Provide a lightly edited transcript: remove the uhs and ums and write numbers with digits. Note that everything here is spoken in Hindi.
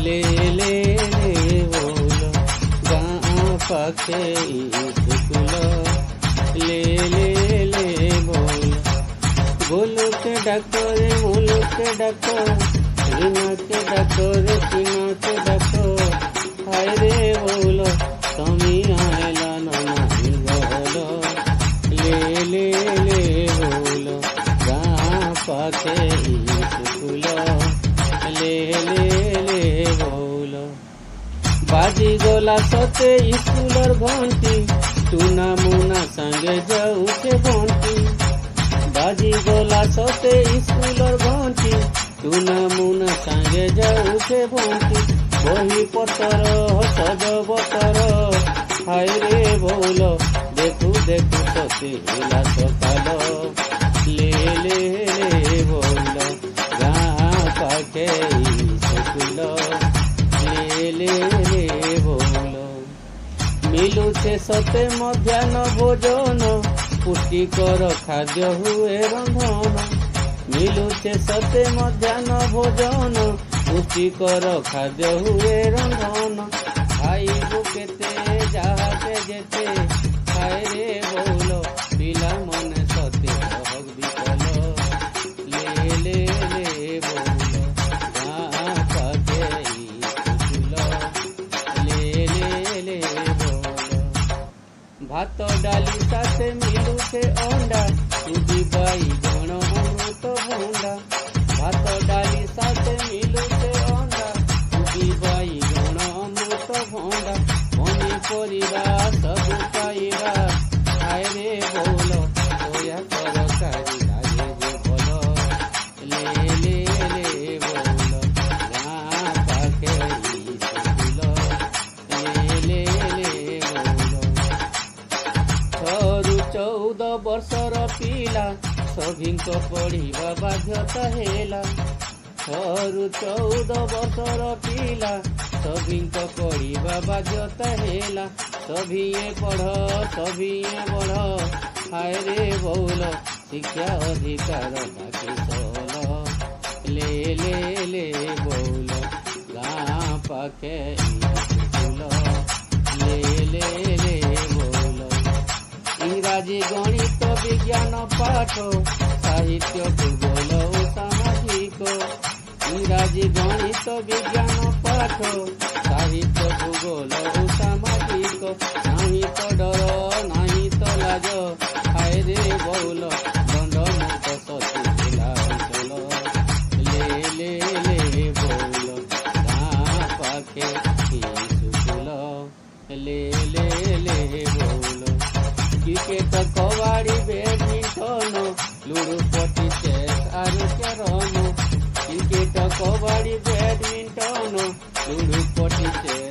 ले ले ले बोल गाँ पाखे स्कूल ले ले ले बोल बोलो के डाको रे बोलो के डाको रीना के डाको रे टीना के डाको हाय रे बोलो तमी आयला नानी बोलो ले ले ले बोलो गाँ पाखे स्कूल ले ले ले बोलो बाजी गोला सते स्कूलर घंटी टूना मुना संगे जाऊ के घंटी बाजी गोला सते स्कूलर घंटी टूना मुना संगे जाऊ के घंटी बही पतर सज बतर हाय रे बोलो देखू देखू सते हिला सकाल ले ले ले बोलो गाँ पाखे स्कूल ले ले ले बोलो मिलुछे सते मध्याह्न भोजन पुष्टिकर खाद्य हुए रंधन मिलुछे सते मध्याह्न भोजन पुष्टिकर खाद्य हुए रंधन खाइबु केते जाहाते जेते खाए रे बोलो पिला मन सते हक विकल ले ले ले बोलो गाँ पाखे स्कूल ले ले ले बोलो भात डाली साथे मिलुछे अंडा सुधी बाईगण अमृत भंडा भात डाली साथे मिलुछे अंडा सुधी बाईगण अमृत भंडा पनीपरिया सब पाइबा हाय रे बोलो सोया तरकारी लागे जे भलो ले ले ले बोलो गाँ पाखे स्कूल ले ले ले बोलो 14 वर्षर पिला सभिंक पढ़िबा बाध्यता हेला 14 वर्षर पिला सभिंक पढ़िबा बाध्यता हेला सभिए पढ़ सभिए बढ़ हाय रे बोल शिक्षा अधिकार ताके चल ले ले ले बोल गाँ पाखे स्कूल ले ले ले बोल इंग्राजी गणित विज्ञान पाठ साहित्य भूगोल ओ सामाजिक इंग्राजी गणित विज्ञान पाठ साहित्य भूगोल ओ सामाजिक नहीं तो डर नहीं तो लाज हाय रे बोल दंड मुक्त सती जिला अंचल ले ले ले बोल गाँ पाखे स्कूल ले ले ले बोल क्रिकेट कबाड़ी बैडमिंटन लूडो पटी चेस आरु कैरम क्रिकेट कबाड़ी बैडमिंटन लूडो पटी चेस